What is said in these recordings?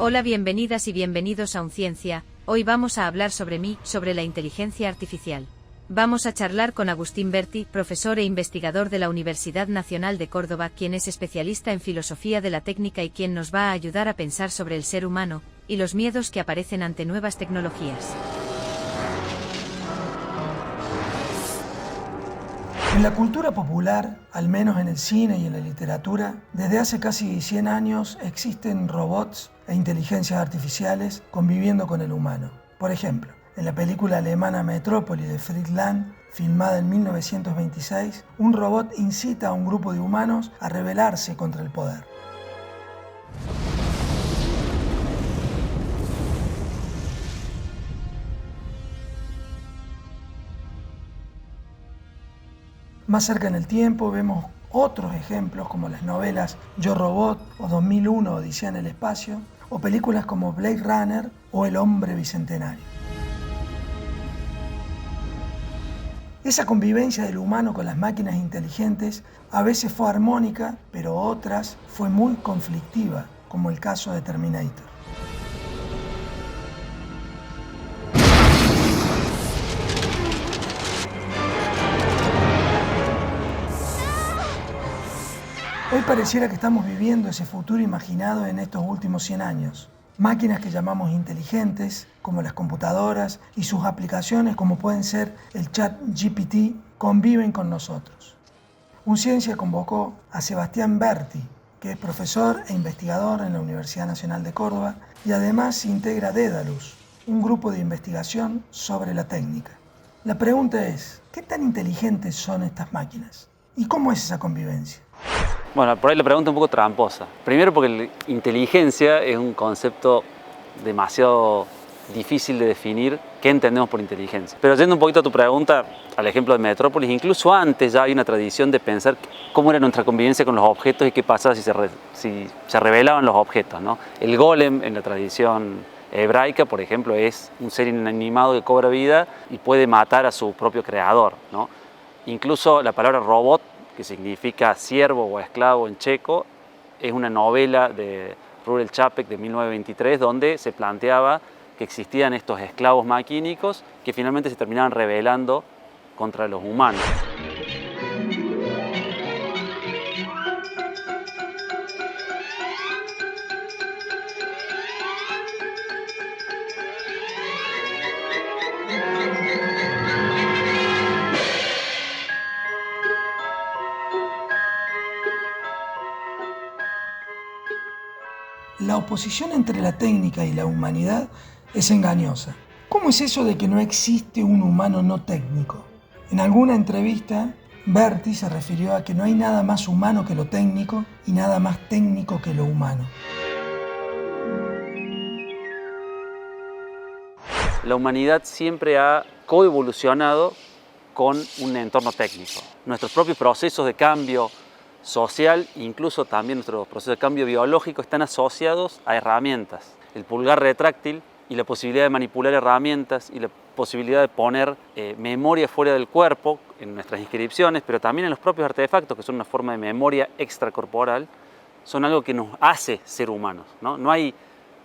Hola, bienvenidas y bienvenidos a Unciencia. Hoy vamos a hablar sobre la inteligencia artificial. Vamos a charlar con Agustín Berti, profesor e investigador de la Universidad Nacional de Córdoba, quien es especialista en filosofía de la técnica y quien nos va a ayudar a pensar sobre el ser humano y los miedos que aparecen ante nuevas tecnologías. En la cultura popular, al menos en el cine y en la literatura, desde hace casi 100 años existen robots e inteligencias artificiales conviviendo con el humano. Por ejemplo, en la película alemana Metrópoli de Fritz Lang, filmada en 1926, un robot incita a un grupo de humanos a rebelarse contra el poder. Más cerca en el tiempo vemos otros ejemplos como las novelas Yo Robot o 2001 Odisea en el espacio o películas como Blade Runner o El hombre bicentenario. Esa convivencia del humano con las máquinas inteligentes a veces fue armónica, pero otras fue muy conflictiva, como el caso de Terminator. Hoy pareciera que estamos viviendo ese futuro imaginado en estos últimos 100 años. Máquinas que llamamos inteligentes, como las computadoras, y sus aplicaciones, como pueden ser el ChatGPT, conviven con nosotros. Unciencia convocó a Sebastián Berti, que es profesor e investigador en la Universidad Nacional de Córdoba y además integra Daedalus, un grupo de investigación sobre la técnica. La pregunta es, ¿qué tan inteligentes son estas máquinas? ¿Y cómo es esa convivencia? Bueno, por ahí la pregunta es un poco tramposa. Primero porque la inteligencia es un concepto demasiado difícil de definir. ¿Qué entendemos por inteligencia? Pero yendo un poquito a tu pregunta, al ejemplo de Metrópolis, incluso antes ya hay una tradición de pensar cómo era nuestra convivencia con los objetos y qué pasaba si se rebelaban los objetos, ¿no? El golem en la tradición hebraica, por ejemplo, es un ser inanimado que cobra vida y puede matar a su propio creador, ¿no? Incluso la palabra robot, que significa siervo o esclavo en checo, es una novela de Rudel Čapek de 1923 donde se planteaba que existían estos esclavos maquínicos que finalmente se terminaban rebelando contra los humanos. La oposición entre la técnica y la humanidad es engañosa. ¿Cómo es eso de que no existe un humano no técnico? En alguna entrevista, Berti se refirió a que no hay nada más humano que lo técnico y nada más técnico que lo humano. La humanidad siempre ha coevolucionado con un entorno técnico. Nuestros propios procesos de cambio social, incluso también nuestros procesos de cambio biológico, están asociados a herramientas. El pulgar retráctil y la posibilidad de manipular herramientas y la posibilidad de poner memoria fuera del cuerpo en nuestras inscripciones, pero también en los propios artefactos, que son una forma de memoria extracorporal, son algo que nos hace ser humanos, ¿no? No hay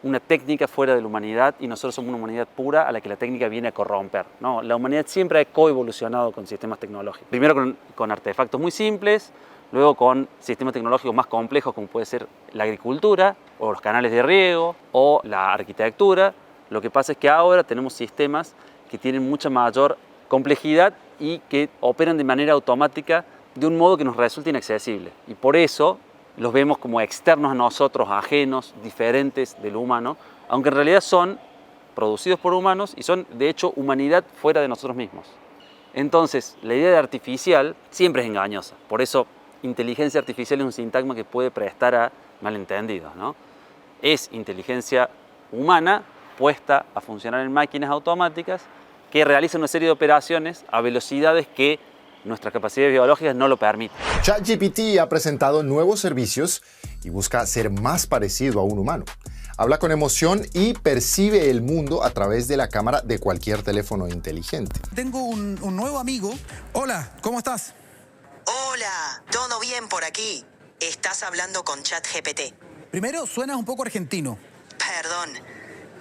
una técnica fuera de la humanidad y nosotros somos una humanidad pura a la que la técnica viene a corromper, ¿no? La humanidad siempre ha coevolucionado con sistemas tecnológicos. Primero con artefactos muy simples, luego con sistemas tecnológicos más complejos como puede ser la agricultura o los canales de riego o la arquitectura. Lo que pasa es que ahora tenemos sistemas que tienen mucha mayor complejidad y que operan de manera automática de un modo que nos resulta inaccesible. Y por eso los vemos como externos a nosotros, ajenos, diferentes del humano, aunque en realidad son producidos por humanos y son de hecho humanidad fuera de nosotros mismos. Entonces, la idea de artificial siempre es engañosa. Por eso, inteligencia artificial es un sintagma que puede prestar a malentendidos, ¿no? Es inteligencia humana puesta a funcionar en máquinas automáticas que realizan una serie de operaciones a velocidades que nuestras capacidades biológicas no lo permiten. ChatGPT ha presentado nuevos servicios y busca ser más parecido a un humano. Habla con emoción y percibe el mundo a través de la cámara de cualquier teléfono inteligente. Tengo un nuevo amigo. Hola, ¿cómo estás? Hola, todo bien por aquí. Estás hablando con ChatGPT. Primero, suenas un poco argentino. Perdón.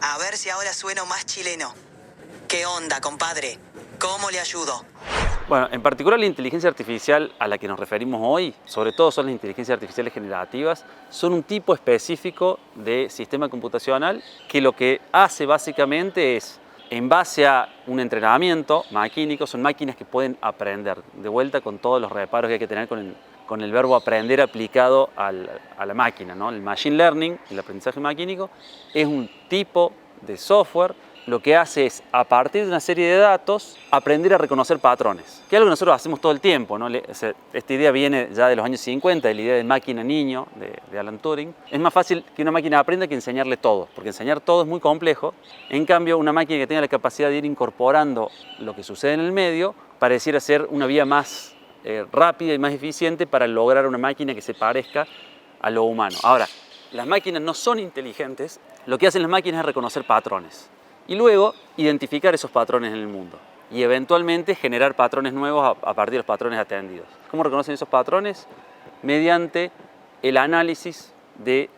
A ver si ahora sueno más chileno. ¿Qué onda, compadre? ¿Cómo le ayudo? Bueno, en particular la inteligencia artificial a la que nos referimos hoy, sobre todo son las inteligencias artificiales generativas, son un tipo específico de sistema computacional que lo que hace básicamente es, en base a un entrenamiento maquínico, son máquinas que pueden aprender, de vuelta con todos los reparos que hay que tener con el verbo aprender aplicado a la máquina, ¿no? El machine learning, el aprendizaje maquínico, es un tipo de software. Lo que hace es, a partir de una serie de datos, aprender a reconocer patrones, que es algo que nosotros hacemos todo el tiempo, ¿no? Esta idea viene ya de los años 50, de la idea de máquina-niño de Alan Turing. Es más fácil que una máquina aprenda que enseñarle todo, porque enseñar todo es muy complejo. En cambio, una máquina que tenga la capacidad de ir incorporando lo que sucede en el medio, pareciera ser una vía más rápida y más eficiente para lograr una máquina que se parezca a lo humano. Ahora, las máquinas no son inteligentes, lo que hacen las máquinas es reconocer patrones. Y luego identificar esos patrones en el mundo y eventualmente generar patrones nuevos a partir de los patrones atendidos. ¿Cómo reconocen esos patrones? Mediante el análisis de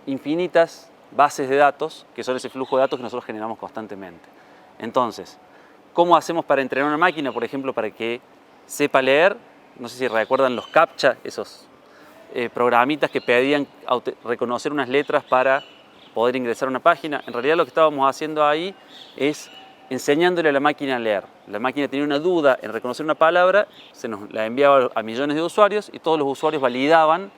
infinitas bases de datos, que son ese flujo de datos que nosotros generamos constantemente. Entonces, ¿cómo hacemos para entrenar una máquina, por ejemplo, para que sepa leer? No sé si recuerdan los CAPTCHA, esos programitas que pedían reconocer unas letras para poder ingresar a una página. En realidad lo que estábamos haciendo ahí es enseñándole a la máquina a leer. La máquina tenía una duda en reconocer una palabra, se nos la enviaba a millones de usuarios y todos los usuarios validaban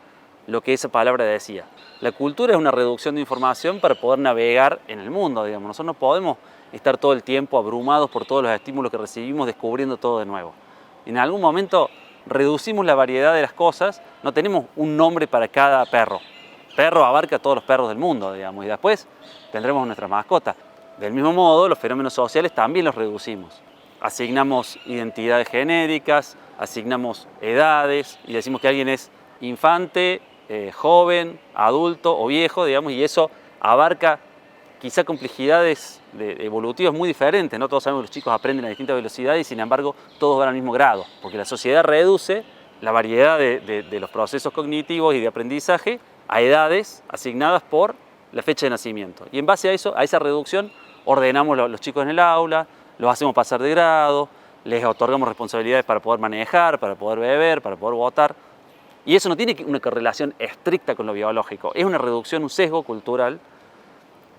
lo que esa palabra decía. La cultura es una reducción de información para poder navegar en el mundo, digamos. Nosotros no podemos estar todo el tiempo abrumados por todos los estímulos que recibimos, descubriendo todo de nuevo. En algún momento reducimos la variedad de las cosas, no tenemos un nombre para cada perro. Perro abarca a todos los perros del mundo, digamos, y después tendremos nuestra mascota. Del mismo modo, los fenómenos sociales también los reducimos. Asignamos identidades genéricas, asignamos edades y decimos que alguien es infante, joven, adulto o viejo, digamos, y eso abarca quizá complejidades evolutivas muy diferentes, ¿no? Todos sabemos que los chicos aprenden a distintas velocidades y sin embargo todos van al mismo grado, porque la sociedad reduce la variedad de los procesos cognitivos y de aprendizaje a edades asignadas por la fecha de nacimiento. Y en base a eso, a esa reducción, ordenamos los chicos en el aula, los hacemos pasar de grado, les otorgamos responsabilidades para poder manejar, para poder beber, para poder votar. Y eso no tiene una correlación estricta con lo biológico, es una reducción, un sesgo cultural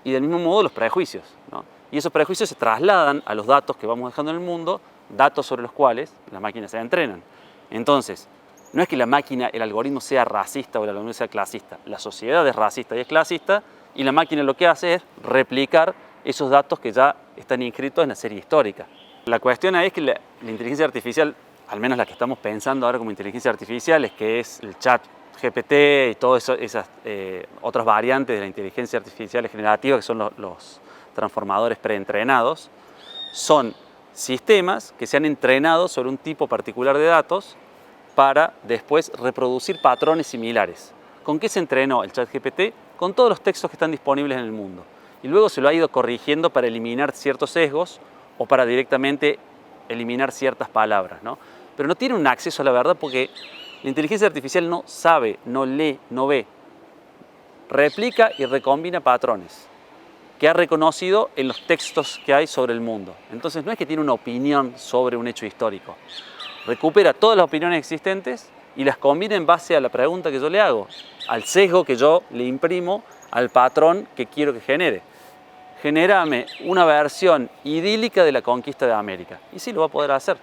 y del mismo modo los prejuicios, ¿no? Y esos prejuicios se trasladan a los datos que vamos dejando en el mundo, datos sobre los cuales las máquinas se entrenan. Entonces, no es que la máquina, el algoritmo sea racista o el algoritmo sea clasista. La sociedad es racista y es clasista y la máquina lo que hace es replicar esos datos que ya están inscritos en la serie histórica. La cuestión es que la inteligencia artificial, al menos la que estamos pensando ahora como inteligencia artificial, es que es el chat GPT y todas esas otras variantes de la inteligencia artificial generativa, que son los transformadores preentrenados, son sistemas que se han entrenado sobre un tipo particular de datos para después reproducir patrones similares. ¿Con qué se entrenó el ChatGPT? Con todos los textos que están disponibles en el mundo. Y luego se lo ha ido corrigiendo para eliminar ciertos sesgos o para directamente eliminar ciertas palabras, ¿no? Pero no tiene un acceso a la verdad porque la inteligencia artificial no sabe, no lee, no ve. Replica y recombina patrones que ha reconocido en los textos que hay sobre el mundo. Entonces no es que tiene una opinión sobre un hecho histórico. Recupera todas las opiniones existentes y las combina en base a la pregunta que yo le hago, al sesgo que yo le imprimo al patrón que quiero que genere. Genérame una versión idílica de la conquista de América. Y sí, lo va a poder hacer.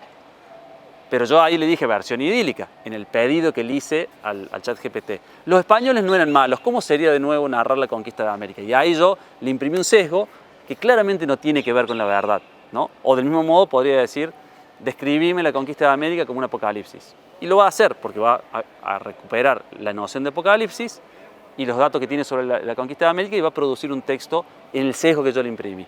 Pero yo ahí le dije versión idílica, en el pedido que le hice al ChatGPT. Los españoles no eran malos, ¿cómo sería de nuevo narrar la conquista de América? Y ahí yo le imprimí un sesgo que claramente no tiene que ver con la verdad, ¿no? O del mismo modo podría decir, describime la conquista de América como un apocalipsis. Y lo va a hacer porque va a recuperar la noción de apocalipsis y los datos que tiene sobre la conquista de América y va a producir un texto en el sesgo que yo le imprimí.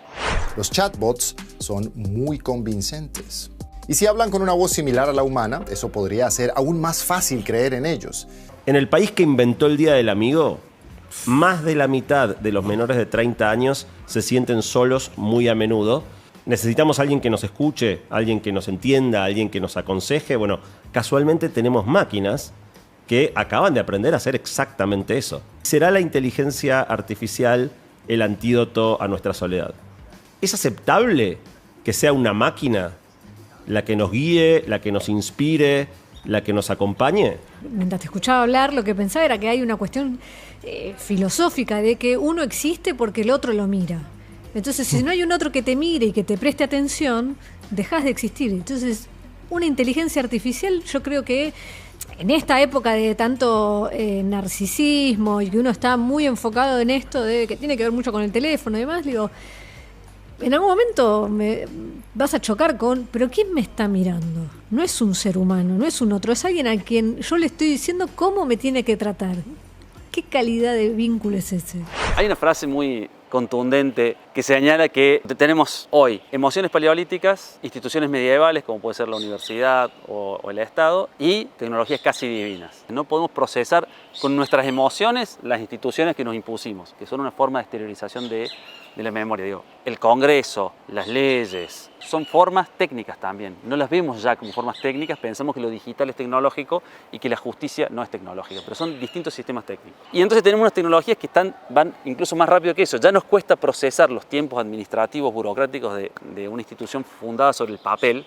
Los chatbots son muy convincentes. Y si hablan con una voz similar a la humana, eso podría hacer aún más fácil creer en ellos. En el país que inventó el Día del Amigo, más de la mitad de los menores de 30 años se sienten solos muy a menudo. Necesitamos a alguien que nos escuche, alguien que nos entienda, alguien que nos aconseje. Bueno, casualmente tenemos máquinas que acaban de aprender a hacer exactamente eso. ¿Será la inteligencia artificial el antídoto a nuestra soledad. ¿Es aceptable que sea una máquina la que nos guíe, la que nos inspire, la que nos acompañe? Mientras te escuchaba hablar, lo que pensaba era que hay una cuestión filosófica de que uno existe porque el otro lo mira. Entonces, si no hay un otro que te mire y que te preste atención, dejas de existir. Entonces, una inteligencia artificial, yo creo que en esta época de tanto narcisismo y que uno está muy enfocado en esto, de que tiene que ver mucho con el teléfono y demás, digo, en algún momento me vas a chocar con, pero ¿quién me está mirando? No es un ser humano, no es un otro, es alguien a quien yo le estoy diciendo cómo me tiene que tratar. ¿Qué calidad de vínculo es ese? Hay una frase muy contundente que señala que tenemos hoy emociones paleolíticas, instituciones medievales como puede ser la universidad o el Estado y tecnologías casi divinas. No podemos procesar con nuestras emociones las instituciones que nos impusimos, que son una forma de exteriorización de la memoria. Digo, el Congreso, las leyes, son formas técnicas también. No las vemos ya como formas técnicas, pensamos que lo digital es tecnológico y que la justicia no es tecnológica, pero son distintos sistemas técnicos. Y entonces tenemos unas tecnologías que van incluso más rápido que eso. Ya nos cuesta procesar los tiempos administrativos, burocráticos de una institución fundada sobre el papel,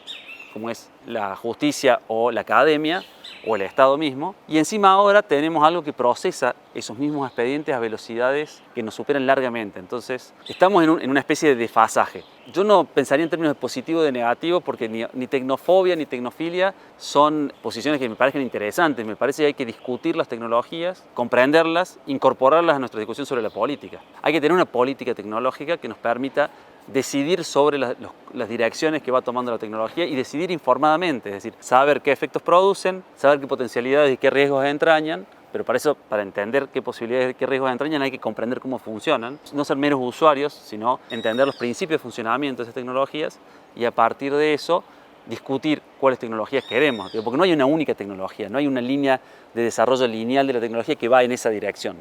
como es la justicia o la academia o el Estado mismo, y encima ahora tenemos algo que procesa esos mismos expedientes a velocidades que nos superan largamente. Entonces estamos en una especie de desfasaje. Yo no pensaría en términos de positivo o de negativo porque ni tecnofobia ni tecnofilia son posiciones que me parecen interesantes. Me parece que hay que discutir las tecnologías, comprenderlas, incorporarlas a nuestra discusión sobre la política. Hay que tener una política tecnológica que nos permita decidir sobre las direcciones que va tomando la tecnología y decidir informadamente, es decir, saber qué efectos producen, saber qué potencialidades y qué riesgos entrañan, pero para eso, para entender qué posibilidades y qué riesgos entrañan, hay que comprender cómo funcionan, no ser meros usuarios, sino entender los principios de funcionamiento de esas tecnologías y a partir de eso discutir cuáles tecnologías queremos, porque no hay una única tecnología, no hay una línea de desarrollo lineal de la tecnología que va en esa dirección,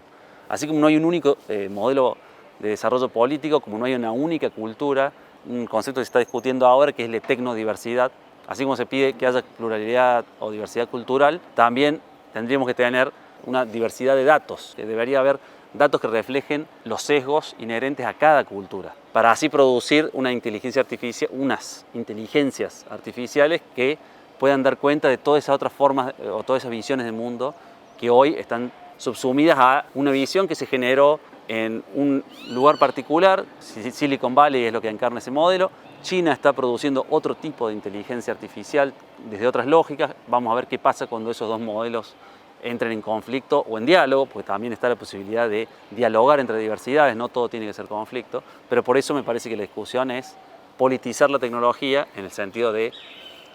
así como no hay un único modelo de desarrollo político, como no hay una única cultura, un concepto que se está discutiendo ahora que es la tecnodiversidad. Así como se pide que haya pluralidad o diversidad cultural, también tendríamos que tener una diversidad de datos, que debería haber datos que reflejen los sesgos inherentes a cada cultura, para así producir una inteligencia artificial, unas inteligencias artificiales que puedan dar cuenta de todas esas otras formas o todas esas visiones del mundo que hoy están subsumidas a una visión que se generó en un lugar particular. Silicon Valley es lo que encarna ese modelo. China está produciendo otro tipo de inteligencia artificial desde otras lógicas. Vamos a ver qué pasa cuando esos dos modelos entren en conflicto o en diálogo, porque también está la posibilidad de dialogar entre diversidades, no todo tiene que ser conflicto, pero por eso me parece que la discusión es politizar la tecnología en el sentido de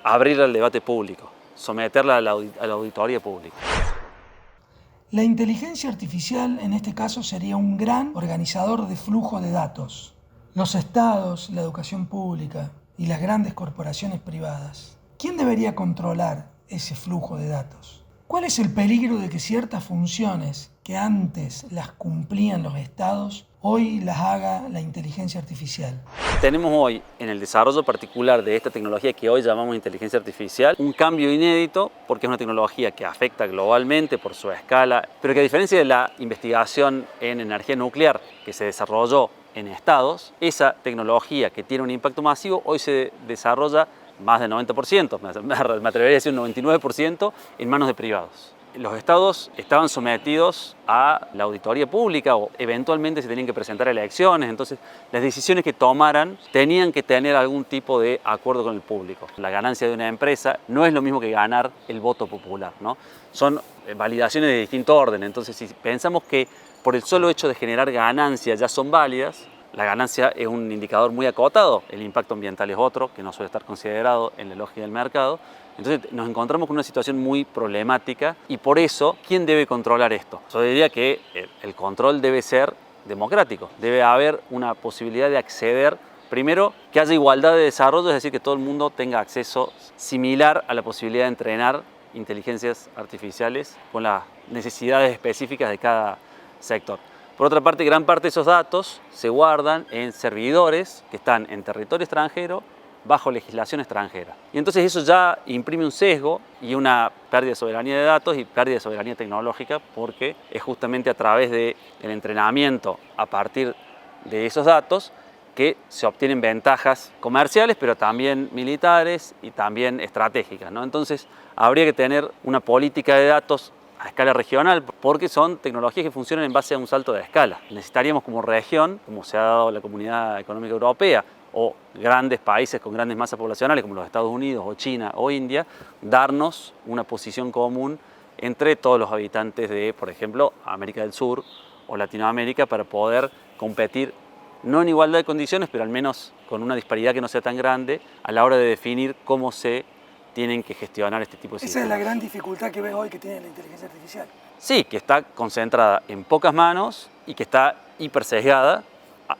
abrirla al debate público, someterla a la auditoría pública. La inteligencia artificial en este caso sería un gran organizador de flujo de datos. Los estados, la educación pública y las grandes corporaciones privadas. ¿Quién debería controlar ese flujo de datos? ¿Cuál es el peligro de que ciertas funciones que antes las cumplían los estados, hoy las haga la inteligencia artificial? Tenemos hoy, en el desarrollo particular de esta tecnología que hoy llamamos inteligencia artificial, un cambio inédito porque es una tecnología que afecta globalmente por su escala, pero que a diferencia de la investigación en energía nuclear que se desarrolló en estados, esa tecnología que tiene un impacto masivo hoy se desarrolla más del 90%, me atrevería a decir un 99% en manos de privados. Los estados estaban sometidos a la auditoría pública o eventualmente se tenían que presentar elecciones, entonces las decisiones que tomaran tenían que tener algún tipo de acuerdo con el público. La ganancia de una empresa no es lo mismo que ganar el voto popular, ¿no? Son validaciones de distinto orden, entonces si pensamos que por el solo hecho de generar ganancias ya son válidas, la ganancia es un indicador muy acotado, el impacto ambiental es otro, que no suele estar considerado en la lógica del mercado. Entonces nos encontramos con una situación muy problemática y por eso, ¿quién debe controlar esto? Yo diría que el control debe ser democrático, debe haber una posibilidad de acceder, primero, que haya igualdad de desarrollo, es decir, que todo el mundo tenga acceso similar a la posibilidad de entrenar inteligencias artificiales con las necesidades específicas de cada sector. Por otra parte, gran parte de esos datos se guardan en servidores que están en territorio extranjero bajo legislación extranjera. Y entonces eso ya imprime un sesgo y una pérdida de soberanía de datos y pérdida de soberanía tecnológica porque es justamente a través del entrenamiento a partir de esos datos que se obtienen ventajas comerciales, pero también militares y también estratégicas, ¿no? Entonces, habría que tener una política de datos a escala regional, porque son tecnologías que funcionan en base a un salto de escala. Necesitaríamos como región, como se ha dado la Comunidad Económica Europea, o grandes países con grandes masas poblacionales como los Estados Unidos o China o India, darnos una posición común entre todos los habitantes de, por ejemplo, América del Sur o Latinoamérica, para poder competir no en igualdad de condiciones, pero al menos con una disparidad que no sea tan grande a la hora de definir cómo se tienen que gestionar este tipo de sistemas. Esa es la gran dificultad que ves hoy que tiene la inteligencia artificial. Sí, que está concentrada en pocas manos y que está hipersesgada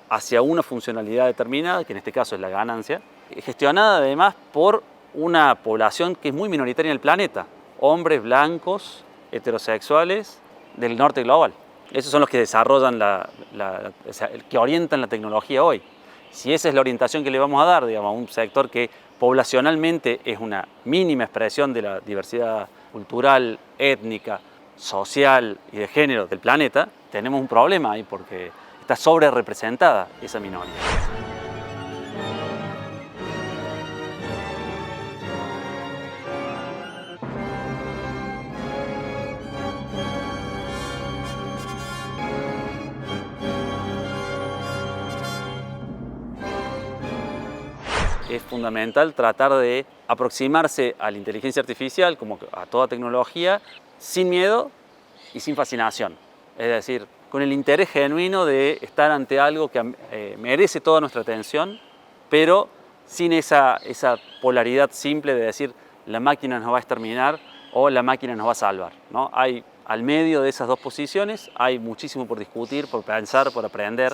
hacia una funcionalidad determinada, que en este caso es la ganancia, gestionada además por una población que es muy minoritaria en el planeta, hombres blancos, heterosexuales del norte global. Esos son los que desarrollan, que orientan la tecnología hoy. Si esa es la orientación que le vamos a dar, digamos, a un sector que poblacionalmente es una mínima expresión de la diversidad cultural, étnica, social y de género del planeta, tenemos un problema ahí porque está sobre representada esa minoría. Es fundamental tratar de aproximarse a la inteligencia artificial, como a toda tecnología, sin miedo y sin fascinación. Es decir, con el interés genuino de estar ante algo que merece toda nuestra atención, pero sin esa polaridad simple de decir la máquina nos va a exterminar o la máquina nos va a salvar, ¿no? Al medio de esas dos posiciones hay muchísimo por discutir, por pensar, por aprender.